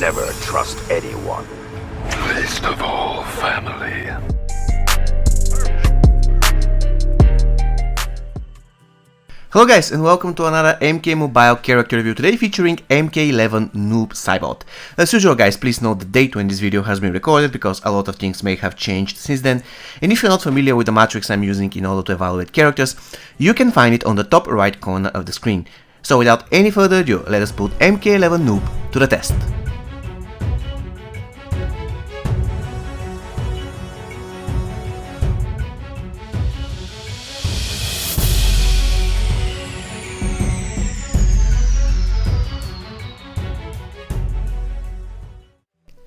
Never trust anyone. Least of all family. Hello guys, and welcome to another MK Mobile character review, today featuring MK11 Noob Saibot. As usual guys, please note the date when this video has been recorded, because a lot of things may have changed since then, and if you're not familiar with the matrix I'm using in order to evaluate characters, you can find it on the top right corner of the screen. So without any further ado, let us put MK11 Noob to the test.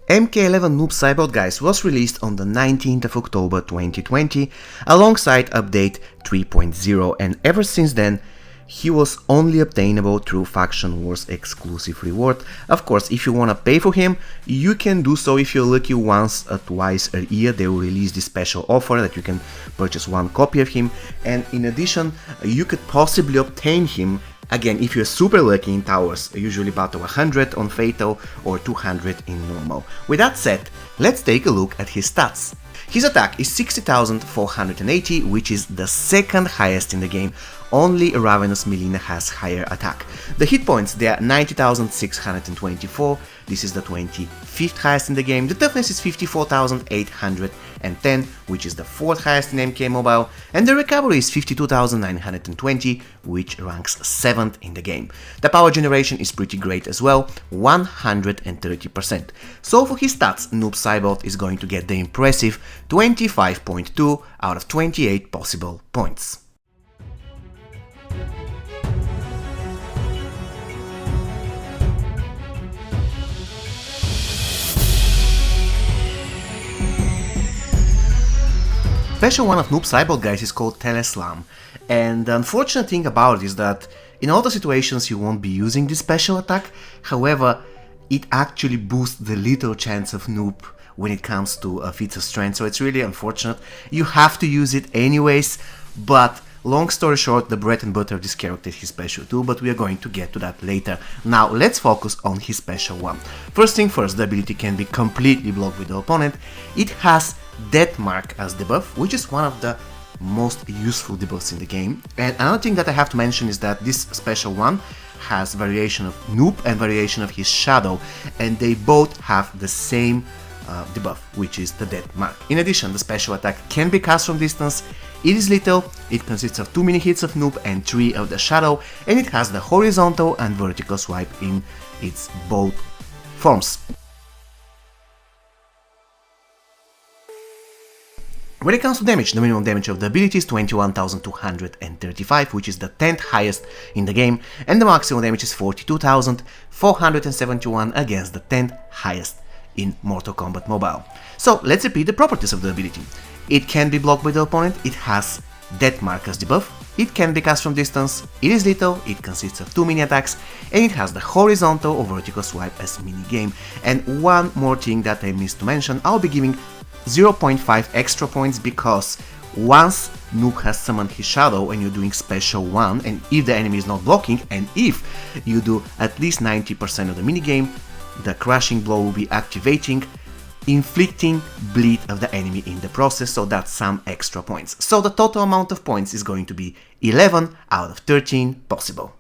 MK11 Noob Saibot guys was released on the 19th of October 2020 alongside update 3.0, and ever since then he was only obtainable through Faction Wars exclusive reward. Of course, if you wanna pay for him, you can do so if you're lucky once or twice a year. They will release this special offer that you can purchase one copy of him, and in addition you could possibly obtain him again if you're super lucky in towers, usually about 100 on Fatal or 200 in normal. With that said, let's take a look at his stats. His attack is 60,480, which is the second highest in the game. Only Ravenous Melina has higher attack. The hit points, they are 90,624, this is the 25th highest in the game. The toughness is 54,810, which is the 4th highest in MK Mobile, and the recovery is 52,920, which ranks 7th in the game. The power generation is pretty great as well, 130%. So for his stats, Noob Saibot is going to get the impressive 25.2 out of 28 possible points. Special 1 of Noob Saibot guys is called Teleslam, and the unfortunate thing about it is that in all the situations you won't be using this special attack. However, it actually boosts the little chance of Noob when it comes to feats of strength, so it's really unfortunate. You have to use it anyways, but long story short, the bread and butter of this character is his special 2, but we are going to get to that later. Now let's focus on his special 1. First thing first, the ability can be completely blocked with the opponent. It has Death Mark as debuff, which is one of the most useful debuffs in the game. And another thing that I have to mention is that this special 1 has variation of Noob and variation of his Shadow, and they both have the same debuff, which is the Death Mark. In addition, the special attack can be cast from distance. It is lethal, it consists of 2 mini hits of Noob and 3 of the Shadow, and it has the horizontal and vertical swipe in its both forms. When it comes to damage, the minimum damage of the ability is 21,235, which is the 10th highest in the game, and the maximum damage is 42,471 against the 10th highest in Mortal Kombat Mobile. So let's repeat the properties of the ability. It can be blocked by the opponent, it has Death Mark as debuff, it can be cast from distance, it is lethal, it consists of 2 mini attacks, and it has the horizontal or vertical swipe as mini game. And one more thing that I missed to mention, I'll be giving 0.5 extra points because once Noob has summoned his Shadow and you're doing special 1, and if the enemy is not blocking, and if you do at least 90% of the minigame, the crushing blow will be activating, inflicting bleed of the enemy in the process, so that's some extra points. So the total amount of points is going to be 11 out of 13 possible.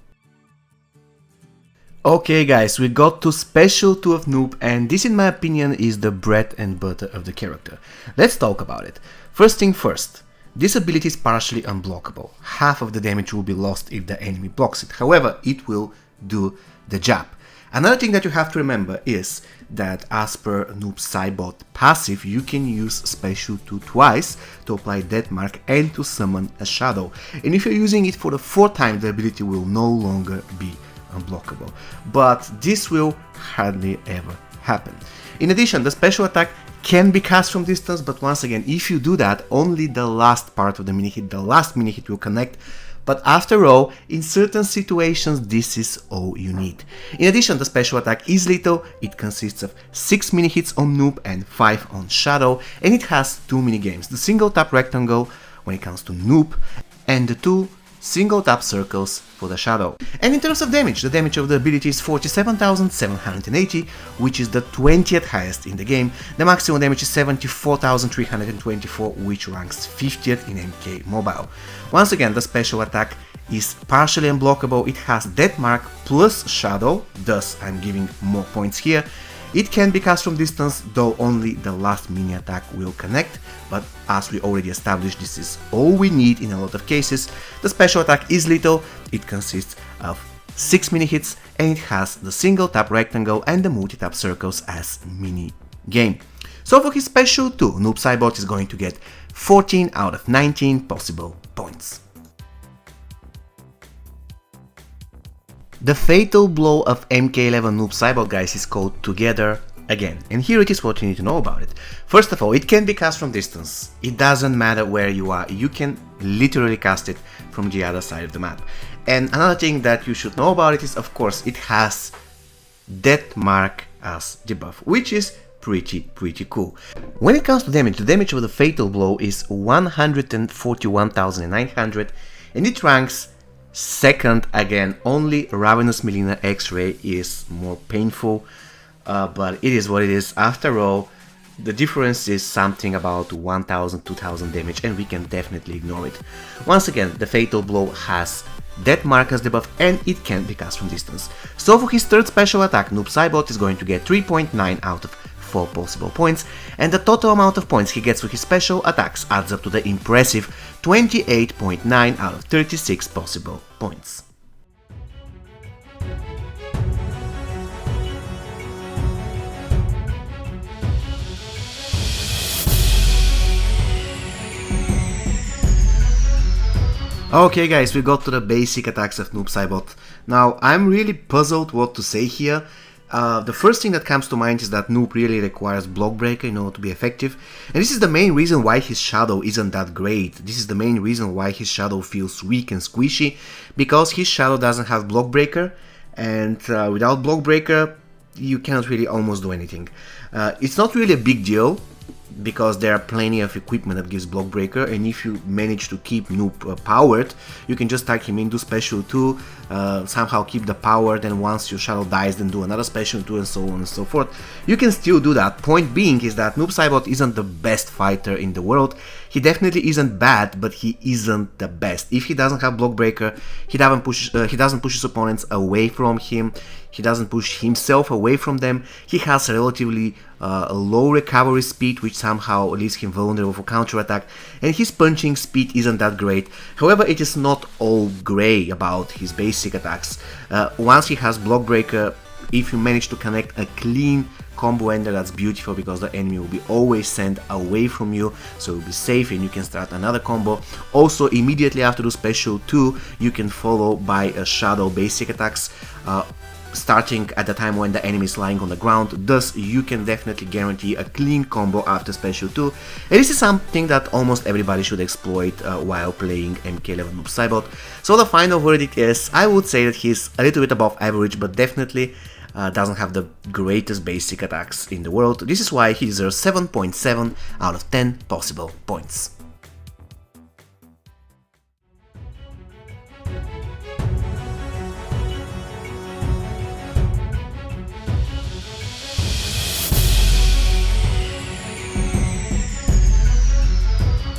Okay guys, we got to special 2 of Noob, and this in my opinion is the bread and butter of the character. Let's talk about it. First thing first, this ability is partially unblockable. Half of the damage will be lost if the enemy blocks it, however it will do the job. Another thing that you have to remember is that as per Noob Saibot passive, you can use special 2 twice to apply Death Mark and to summon a Shadow, and if you're using it for the 4th time, the ability will no longer be unblockable, but this will hardly ever happen. In addition, the special attack can be cast from distance, but once again, if you do that, only the last part of the mini hit, the last mini hit will connect. But after all, in certain situations, this is all you need. In addition, the special attack is lethal, it consists of 6 mini hits on Noob and 5 on Shadow, and it has 2 mini games, the single tap rectangle when it comes to Noob, and the 2 single tap circles for the shadow. And in terms of damage, the damage of the ability is 47,780, which is the 20th highest in the game. The maximum damage is 74,324, which ranks 50th in MK Mobile. Once again, the special attack is partially unblockable. It has Death Mark plus Shadow, thus I'm giving more points here. It can be cast from distance, though only the last mini attack will connect, but as we already established, this is all we need in a lot of cases. The special attack is lethal. It consists of 6 mini hits, and it has the single tap rectangle and the multi-tap circles as mini game. So for his special 2, Noob Saibot is going to get 14 out of 19 possible points. The fatal blow of MK11 Noob Saibot, guys, is called Together Again, and here it is what you need to know about it. First of all, it can be cast from distance. It doesn't matter where you are, you can literally cast it from the other side of the map. And another thing that you should know about it is, of course, it has Death Mark as debuff, which is pretty cool. When it comes to damage, the damage of the fatal blow is 141,900, and it ranks second. Again, only Ravenous Melina X-Ray is more painful, but it is what it is. After all, the difference is something about 1000, 2000 damage, and we can definitely ignore it. Once again, the fatal blow has Death Mark as debuff, and it can be cast from distance. So for his third special attack, Noob Saibot is going to get 3.9 out of 4 possible points, and the total amount of points he gets with his special attacks adds up to the impressive 28.9 out of 36 possible points. Okay guys, we got to the basic attacks of Noob Saibot. Now, I'm really puzzled what to say here. The first thing that comes to mind is that Noob really requires Block Breaker in order to be effective, and this is the main reason why his shadow isn't that great. This is the main reason why his shadow feels weak and squishy, because his shadow doesn't have Block Breaker, and without Block Breaker you cannot really almost do anything. It's not really a big deal, because there are plenty of equipment that gives Block Breaker, and if you manage to keep Noob powered, you can just tag him in, do special 2, somehow keep the power, then once your shadow dies, then do another special 2, and so on and so forth. You can still do that. Point being is that Noob Saibot isn't the best fighter in the world. He definitely isn't bad, but he isn't the best. If he doesn't have Block Breaker, he doesn't push his opponents away from him. He doesn't push himself away from them. He has a relatively low recovery speed, which somehow leaves him vulnerable for counterattack, and his punching speed isn't that great. However, it is not all grey about his basic attacks. Once he has Block Breaker, if you manage to connect a clean combo ender, that's beautiful, because the enemy will be always sent away from you, so you'll be safe and you can start another combo. Also, immediately after the special 2, you can follow by a shadow basic attacks, starting at the time when the enemy is lying on the ground. Thus, you can definitely guarantee a clean combo after special 2, and this is something that almost everybody should exploit while playing MK11 Noob Saibot. So the final verdict is, I would say that he's a little bit above average, but definitely doesn't have the greatest basic attacks in the world. This is why he deserves 7.7 out of 10 possible points.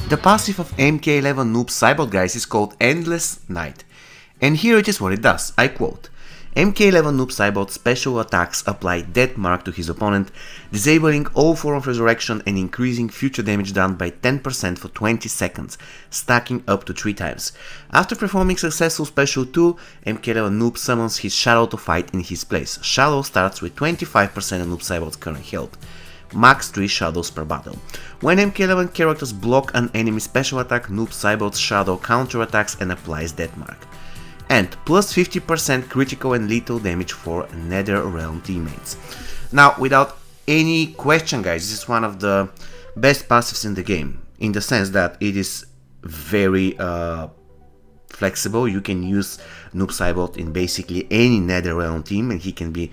The passive of MK11 Noob Saibot, guys, is called Endless Night, and here it is what it does. I quote: MK11 Noob Saibot's special attacks apply Death Mark to his opponent, disabling all form of resurrection and increasing future damage done by 10% for 20 seconds, stacking up to 3 times. After performing successful special 2, MK11 Noob summons his Shadow to fight in his place. Shadow starts with 25% of Noob Saibot's current health. Max 3 shadows per battle. When MK11 characters block an enemy special attack, Noob Saibot's shadow counterattacks and applies Death Mark. And plus 50% critical and lethal damage for Nether Realm teammates. Now, without any question, guys, this is one of the best passives in the game, in the sense that it is very flexible. You can use Noob Saibot in basically any Nether Realm team, and he can be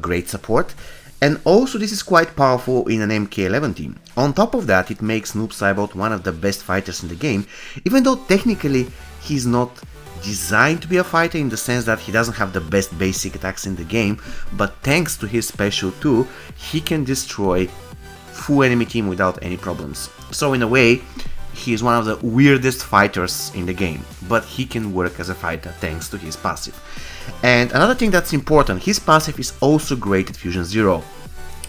great support. And also, this is quite powerful in an MK11 team. On top of that, it makes Noob Saibot one of the best fighters in the game, even though technically he's not designed to be a fighter in the sense that he doesn't have the best basic attacks in the game, but thanks to his special 2, he can destroy full enemy team without any problems. So in a way, he is one of the weirdest fighters in the game, but he can work as a fighter thanks to his passive. And another thing that's important, his passive is also great at Fusion 0,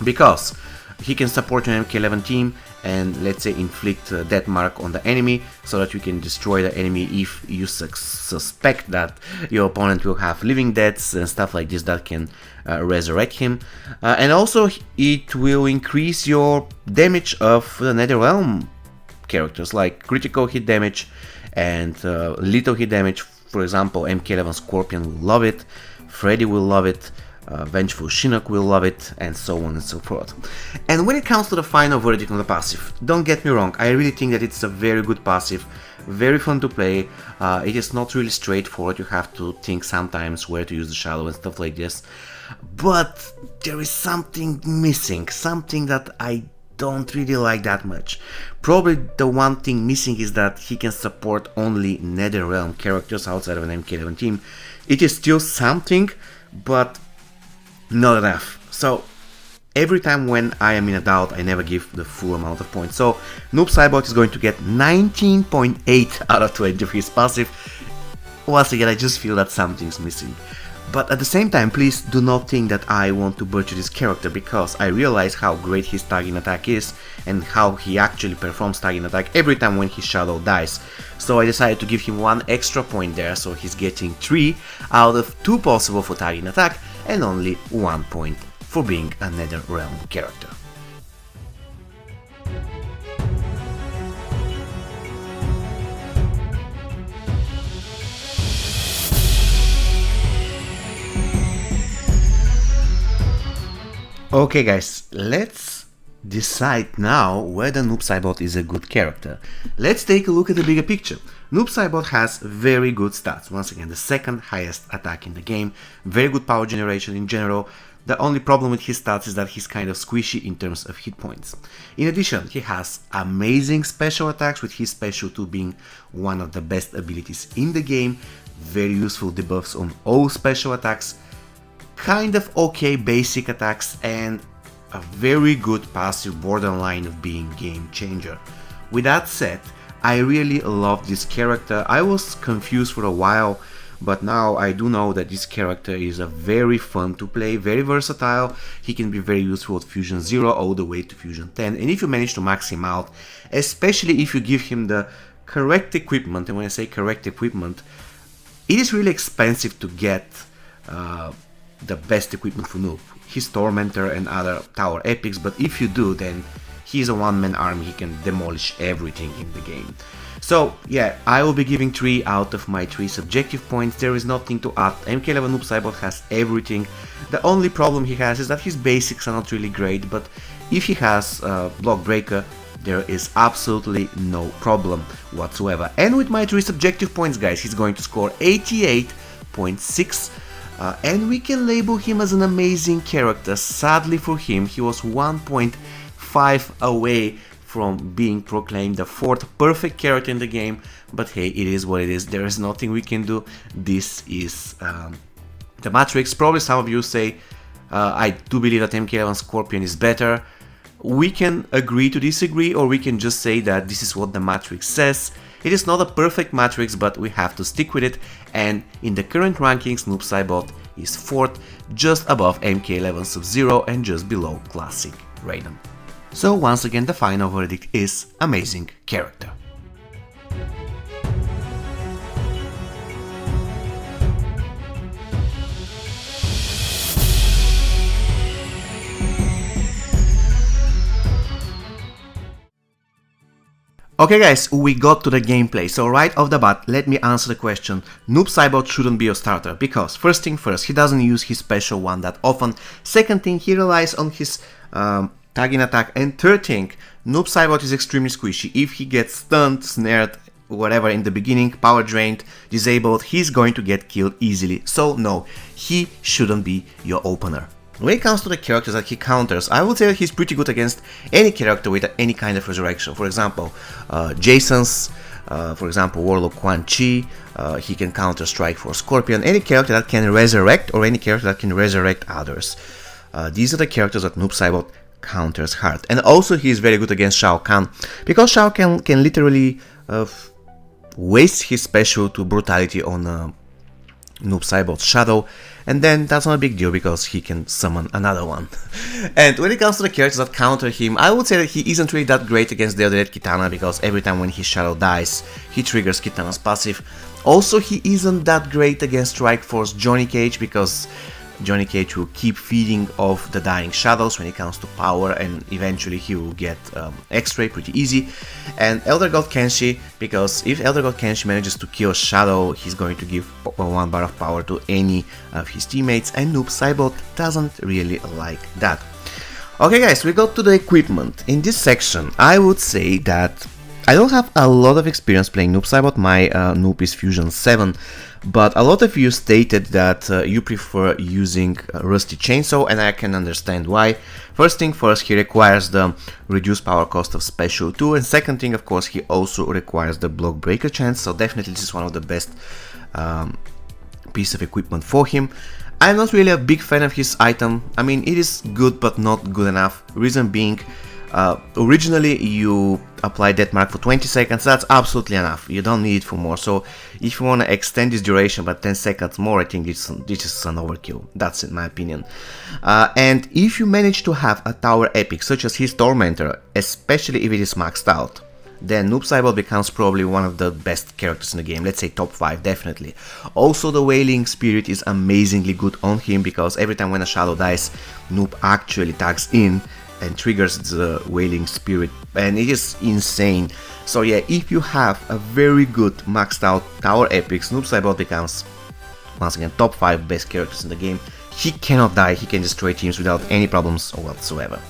because he can support your MK11 team and, let's say, inflict death mark on the enemy so that you can destroy the enemy if you suspect that your opponent will have living deaths and stuff like this that can resurrect him. And also it will increase your damage of the Netherrealm characters, like critical hit damage and lethal hit damage. For example, MK11 Scorpion will love it, Freddy will love it, Vengeful Shinnok will love it, and so on and so forth. And when it comes to the final verdict on the passive, don't get me wrong, I really think that it's a very good passive, very fun to play. It is not really straightforward, you have to think sometimes where to use the shadow and stuff like this, but there is something missing, something that I don't really like that much. Probably the one thing missing is that he can support only Netherrealm characters outside of an MK11 team. It is still something, but not enough. So every time when I am in a doubt, I never give the full amount of points. So Noob Saibot is going to get 19.8 out of 20 for his passive. Once again, I just feel that something's missing. But at the same time, please do not think that I want to butcher this character, because I realize how great his tagging attack is and how he actually performs tagging attack every time when his shadow dies. So I decided to give him 1 extra point there, so he's getting 3 out of 2 possible for tagging attack and only 1 point for being a Netherrealm character. Okay guys, let's decide now whether Noob Saibot is a good character. Let's take a look at the bigger picture. Noob Saibot has very good stats, once again the second highest attack in the game, very good power generation in general. The only problem with his stats is that he's kind of squishy in terms of hit points. In addition, he has amazing special attacks, with his special 2 being one of the best abilities in the game, very useful debuffs on all special attacks, kind of okay basic attacks, and a very good passive borderline of being game changer. With that said, I really love this character. I was confused for a while, but now I do know that this character is a very fun to play, very versatile. He can be very useful at Fusion 0 all the way to Fusion 10, and if you manage to max him out, especially if you give him the correct equipment, and when I say correct equipment, it is really expensive to get the best equipment for Noob, his Tormentor and other tower epics, but if you do, then he's a one-man army, he can demolish everything in the game. So yeah, I will be giving 3 out of my 3 subjective points. There is nothing to add. MK11 Noob Saibot has everything. The only problem he has is that his basics are not really great, but if he has Block Breaker, there is absolutely no problem whatsoever. And with my 3 subjective points, guys, he's going to score 88.6. And we can label him as an amazing character. Sadly for him, he was 1.5 away from being proclaimed the 4th perfect character in the game, but hey, it is what it is, there is nothing we can do. This is the Matrix. Probably some of you say, I do believe that MK11 Scorpion is better. We can agree to disagree, or we can just say that this is what the Matrix says. It is not a perfect Matrix, but we have to stick with it, and in the current rankings, Noob Saibot is 4th, just above MK11 Sub-Zero and just below Classic Raiden. So once again, the final verdict is amazing character. Okay guys, we got to the gameplay, so right off the bat, let me answer the question. Noob Saibot shouldn't be a starter, because first thing first, he doesn't use his special one that often. Second thing, he relies on his tagging attack, and third thing, Noob Saibot is extremely squishy. If he gets stunned, snared, whatever in the beginning, power drained, disabled, he's going to get killed easily. So no, he shouldn't be your opener. When it comes to the characters that he counters, I would say that he's pretty good against any character with any kind of resurrection. For example, Jason's For example, Warlock Quan Chi, he can counter Strike Force Scorpion, any character that can resurrect or any character that can resurrect others. These are the characters that Noob Saibot counters hard. And also he is very good against Shao Kahn, because Shao Kahn can literally waste his special to brutality on Noob Saibot's shadow, and then that's not a big deal because he can summon another one. And when it comes to the characters that counter him, I would say that he isn't really that great against the other Red Kitana, because every time when his shadow dies, he triggers Kitana's passive. Also, he isn't that great against Strike Force Johnny Cage, because Johnny Cage will keep feeding off the dying shadows when it comes to power, and eventually he will get X-Ray pretty easy. And Elder God Kenshi, because if Elder God Kenshi manages to kill Shadow, he's going to give 1 bar of power to any of his teammates, and Noob Saibot doesn't really like that. Okay guys, we got to the equipment. In this section, I would say that I don't have a lot of experience playing Noob Saibot. My Noob is Fusion 7, but a lot of you stated that you prefer using Rusty Chainsaw, and I can understand why. First thing first, he requires the reduced power cost of Special 2, and second thing, of course, he also requires the block breaker chance, so definitely this is one of the best piece of equipment for him. I'm not really a big fan of his item. I mean, it is good but not good enough. Reason being, originally you apply Death Mark for 20 seconds, that's absolutely enough, you don't need it for more. So if you want to extend this duration by 10 seconds more, I think this is an overkill, that's in my opinion. And if you manage to have a tower epic such as his Tormentor, especially if it is maxed out, then Noob Saibot becomes probably one of the best characters in the game, let's say top 5 definitely. Also the Wailing Spirit is amazingly good on him, because every time when a shadow dies, Noob actually tags in and triggers the Wailing Spirit, and it is insane. So yeah, if you have a very good maxed out tower epics, Noob Saibot becomes once again top 5 best characters in the game. He cannot die, he can destroy teams without any problems whatsoever.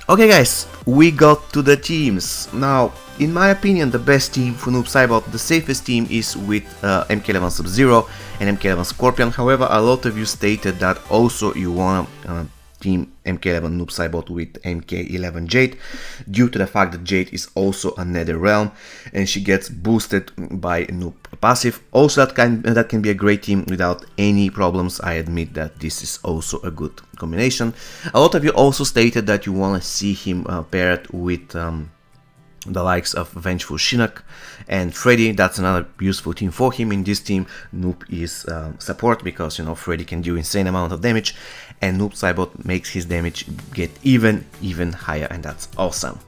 Okay guys, we got to the teams. Now, in my opinion, the best team for Noob Saibot, the safest team is with MK11 Sub-Zero and MK11 Scorpion. However, a lot of you stated that also you want team MK11 Noob Saibot with MK11 Jade, due to the fact that Jade is also a Nether Realm and she gets boosted by Noob passive. Also that can be a great team without any problems. I admit that this is also a good combination. A lot of you also stated that you want to see him paired with the likes of Vengeful Shinnok and Freddy. That's another useful team for him. In this team, Noob is support, because you know Freddy can do insane amount of damage, and Noob Saibot makes his damage get even higher, and that's awesome.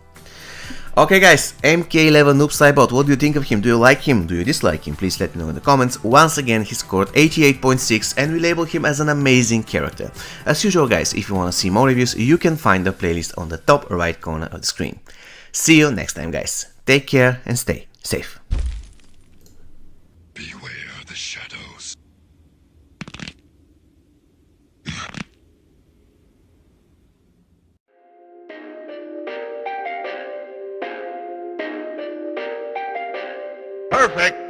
Okay guys, MK11 Noob Saibot, what do you think of him? Do you like him? Do you dislike him? Please let me know in the comments. Once again, he scored 88.6 and we label him as an amazing character. As usual guys, if you want to see more reviews, you can find the playlist on the top right corner of the screen. See you next time guys. Take care and stay safe. Beware the shadows. Perfect.